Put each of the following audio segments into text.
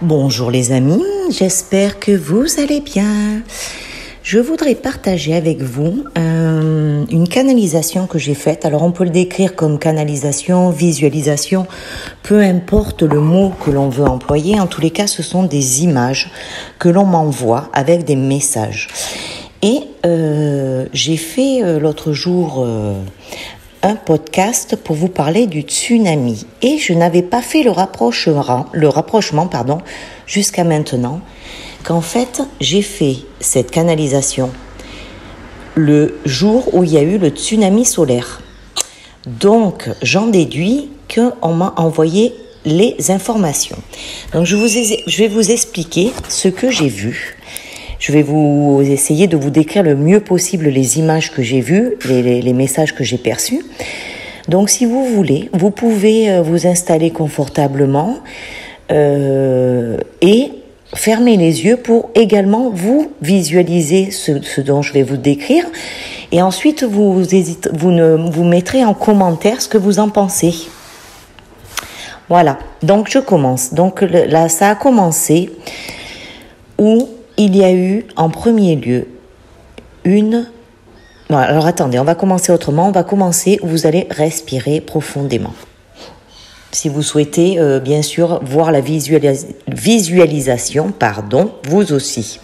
Bonjour les amis, j'espère que vous allez bien. Je voudrais partager avec vous une canalisation que j'ai faite. Alors on peut le décrire comme canalisation, visualisation, peu importe le mot que l'on veut employer. En tous les cas, ce sont des images que l'on m'envoie avec des messages. Et j'ai fait l'autre jour un podcast pour vous parler du tsunami. Et je n'avais pas fait le rapprochement, jusqu'à maintenant, qu'en fait, j'ai fait cette canalisation le jour où il y a eu le tsunami solaire. Donc, j'en déduis qu'on m'a envoyé les informations. Donc, je vais vous expliquer ce que j'ai vu. Je vais vous essayer de vous décrire le mieux possible les images que j'ai vues, les messages que j'ai perçus. Donc, si vous voulez, vous pouvez vous installer confortablement et fermer les yeux pour également vous visualiser ce dont je vais vous décrire. Et ensuite, vous mettrez en commentaire ce que vous en pensez. Voilà, donc je commence. Donc là, ça a commencé où il y a eu en premier lieu Non, alors attendez, on va commencer autrement. On va commencer où vous allez respirer profondément. Si vous souhaitez, bien sûr, voir la visualisation, vous aussi.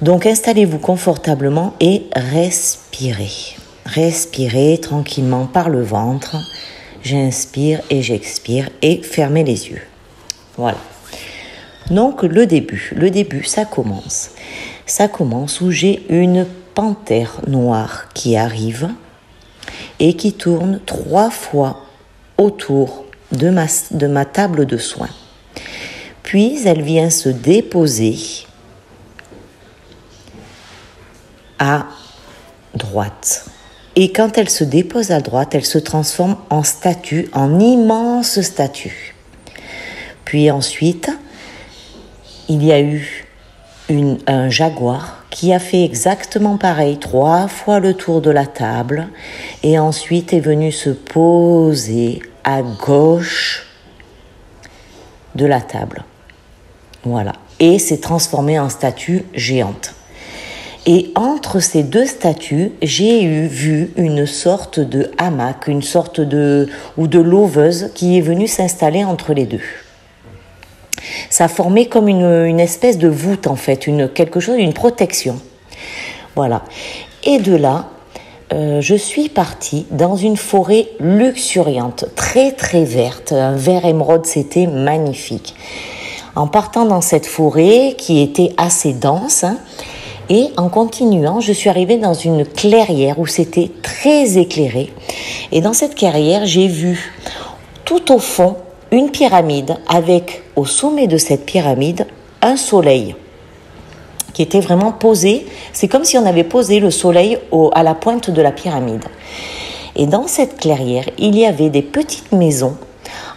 Donc, installez-vous confortablement et respirez. Respirez tranquillement par le ventre. J'inspire et j'expire et fermez les yeux. Voilà. Donc, le début, ça commence. Ça commence où j'ai une panthère noire qui arrive et qui tourne 3 fois autour de ma table de soins. Puis, elle vient se déposer à droite. Et quand elle se dépose à droite, elle se transforme en statue, en immense statue. Puis ensuite, il y a eu un jaguar qui a fait exactement pareil, 3 fois le tour de la table, et ensuite est venu se poser à gauche de la table. Voilà. Et s'est transformé en statue géante. Et entre ces 2 statues, j'ai vu une sorte de hamac, une sorte de lauveuse qui est venue s'installer entre les 2. Ça formait comme une espèce de voûte en fait, une protection. Voilà. Et de là, je suis partie dans une forêt luxuriante, très très verte, un vert émeraude, c'était magnifique. En partant dans cette forêt qui était assez dense, et en continuant, je suis arrivée dans une clairière où c'était très éclairé. Et dans cette clairière, j'ai vu tout au fond une pyramide avec au sommet de cette pyramide un soleil qui était vraiment posé. C'est comme si on avait posé le soleil à la pointe de la pyramide. Et dans cette clairière, il y avait des petites maisons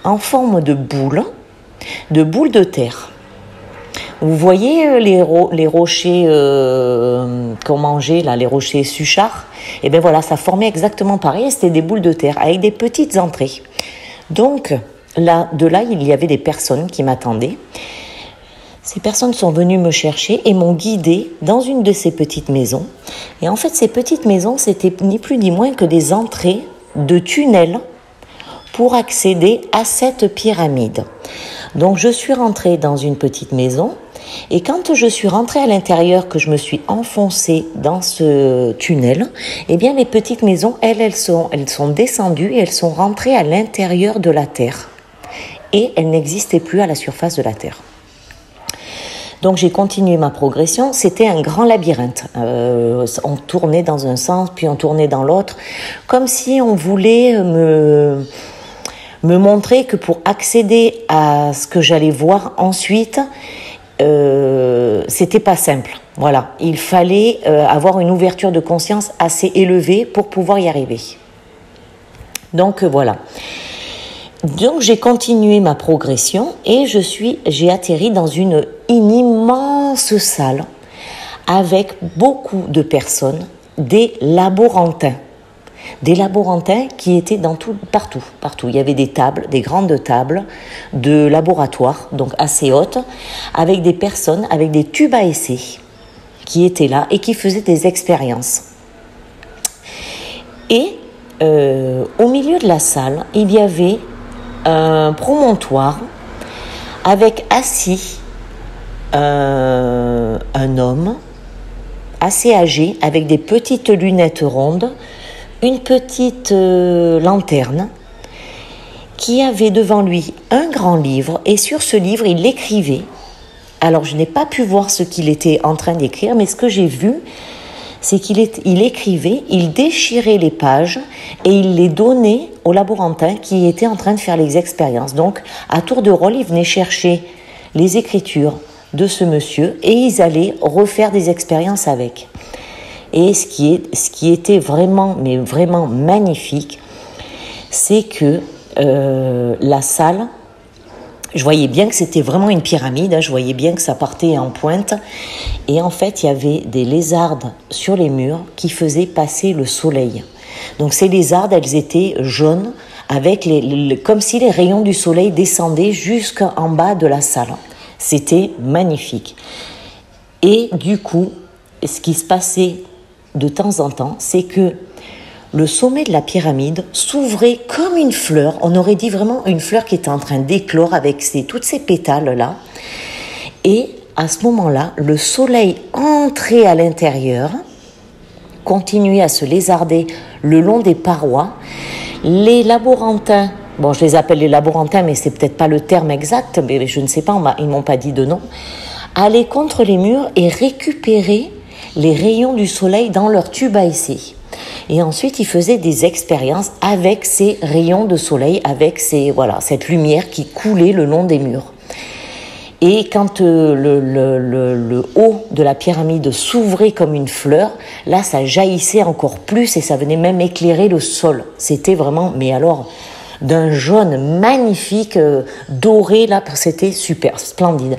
en forme de boules de terre. Vous voyez les rochers qu'on mangeait, là, les rochers Suchard? Et bien voilà, ça formait exactement pareil, c'était des boules de terre avec des petites entrées. Donc, de là, il y avait des personnes qui m'attendaient. Ces personnes sont venues me chercher et m'ont guidée dans une de ces petites maisons. Et en fait, ces petites maisons, c'était ni plus ni moins que des entrées de tunnels pour accéder à cette pyramide. Donc, je suis rentrée dans une petite maison. Et quand je suis rentrée à l'intérieur, que je me suis enfoncée dans ce tunnel, eh bien, les petites maisons, elles sont descendues et elles sont rentrées à l'intérieur de la terre. Et elles n'existaient plus à la surface de la terre. Donc j'ai continué ma progression, c'était un grand labyrinthe. On tournait dans un sens, puis on tournait dans l'autre, comme si on voulait me montrer que pour accéder à ce que j'allais voir ensuite, c'était pas simple. Voilà, il fallait avoir une ouverture de conscience assez élevée pour pouvoir y arriver. Donc voilà. Donc j'ai continué ma progression et j'ai atterri dans une immense salle avec beaucoup de personnes, des laborantins. des laborantins qui étaient partout. Il y avait des tables, des grandes tables de laboratoire, donc assez hautes, avec des personnes, avec des tubes à essai qui étaient là et qui faisaient des expériences. Et au milieu de la salle, il y avait un promontoire avec assis un homme assez âgé, avec des petites lunettes rondes, une petite lanterne, qui avait devant lui un grand livre, et sur ce livre, il écrivait. Alors, je n'ai pas pu voir ce qu'il était en train d'écrire, mais ce que j'ai vu, c'est qu'il écrivait, il déchirait les pages, et il les donnait aux laborantins qui étaient en train de faire les expériences. Donc, à tour de rôle, il venait chercher les écritures de ce monsieur, et ils allaient refaire des expériences avec. Et ce qui était vraiment, mais vraiment magnifique, c'est que la salle, je voyais bien que c'était vraiment une pyramide, je voyais bien que ça partait en pointe. Et en fait, il y avait des lézardes sur les murs qui faisaient passer le soleil. Donc ces lézardes, elles étaient jaunes, avec comme si les rayons du soleil descendaient jusqu'en bas de la salle. C'était magnifique. Et du coup, ce qui se passait de temps en temps, c'est que le sommet de la pyramide s'ouvrait comme une fleur. On aurait dit vraiment une fleur qui était en train d'éclore avec toutes ces pétales-là. Et à ce moment-là, le soleil entrait à l'intérieur, continuait à se lézarder le long des parois. Les laborantins, bon, je les appelle les laborantins, mais c'est peut-être pas le terme exact, mais je ne sais pas, ils m'ont pas dit de nom, allaient contre les murs et récupéraient les rayons du soleil dans leur tube à essai. Et ensuite, ils faisaient des expériences avec ces rayons de soleil, avec cette lumière qui coulait le long des murs. Et quand le haut de la pyramide s'ouvrait comme une fleur, là, ça jaillissait encore plus et ça venait même éclairer le sol. C'était vraiment, mais alors, d'un jaune magnifique, doré, là, c'était super, splendide.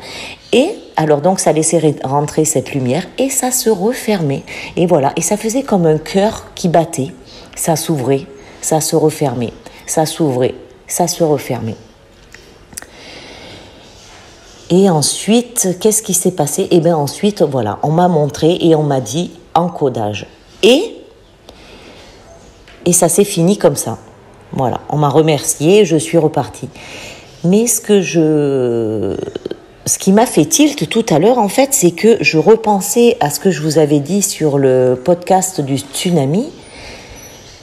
Et alors donc ça laissait rentrer cette lumière et ça se refermait. Et voilà, et ça faisait comme un cœur qui battait. Ça s'ouvrait, ça se refermait, ça s'ouvrait, ça se refermait. Et ensuite, qu'est-ce qui s'est passé? Et bien ensuite, voilà, on m'a montré et on m'a dit encodage. Et ça s'est fini comme ça. Voilà, on m'a remercié et je suis repartie. Mais ce qui m'a fait tilt tout à l'heure, en fait, c'est que je repensais à ce que je vous avais dit sur le podcast du tsunami,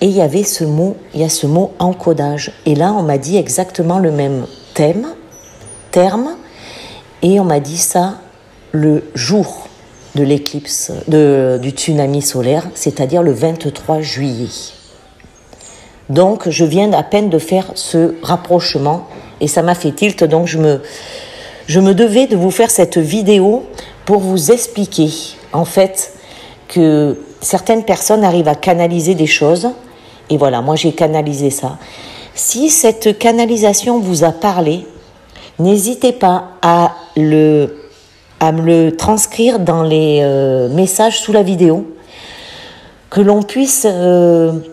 et il y a ce mot encodage. Et là, on m'a dit exactement le même terme, et on m'a dit ça le jour de l'éclipse, du tsunami solaire, c'est-à-dire le 23 juillet. Donc, je viens à peine de faire ce rapprochement, et ça m'a fait tilt, donc je me devais de vous faire cette vidéo pour vous expliquer, en fait, que certaines personnes arrivent à canaliser des choses. Et voilà, moi j'ai canalisé ça. Si cette canalisation vous a parlé, n'hésitez pas à me le transcrire dans les messages sous la vidéo, que l'on puisse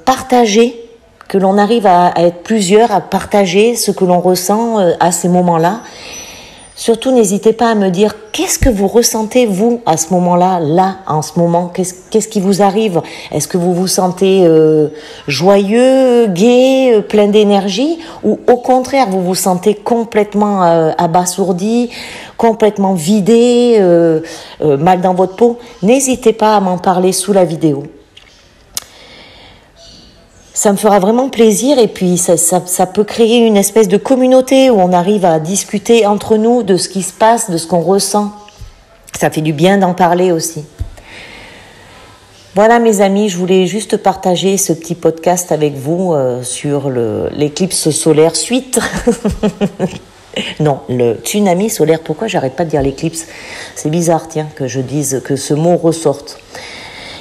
partager, que l'on arrive à être plusieurs, à partager ce que l'on ressent à ces moments-là. Surtout, n'hésitez pas à me dire qu'est-ce que vous ressentez, vous, à ce moment-là, là, en ce moment. Qu'est-ce qui vous arrive? Est-ce que vous vous sentez joyeux, gai, plein d'énergie? Ou au contraire, vous vous sentez complètement abasourdi, complètement vidé, mal dans votre peau? N'hésitez pas à m'en parler sous la vidéo. Ça me fera vraiment plaisir et puis ça peut créer une espèce de communauté où on arrive à discuter entre nous de ce qui se passe, de ce qu'on ressent. Ça fait du bien d'en parler aussi. Voilà mes amis, je voulais juste partager ce petit podcast avec vous sur l'éclipse solaire suite. Non, le tsunami solaire. Pourquoi j'arrête pas de dire l'éclipse? C'est bizarre, tiens, que je dise que ce mot ressorte.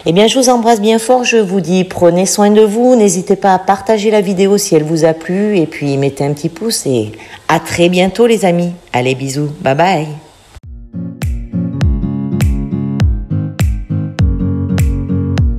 Eh bien, je vous embrasse bien fort, je vous dis prenez soin de vous, n'hésitez pas à partager la vidéo si elle vous a plu et puis mettez un petit pouce et à très bientôt les amis. Allez, bisous, bye bye.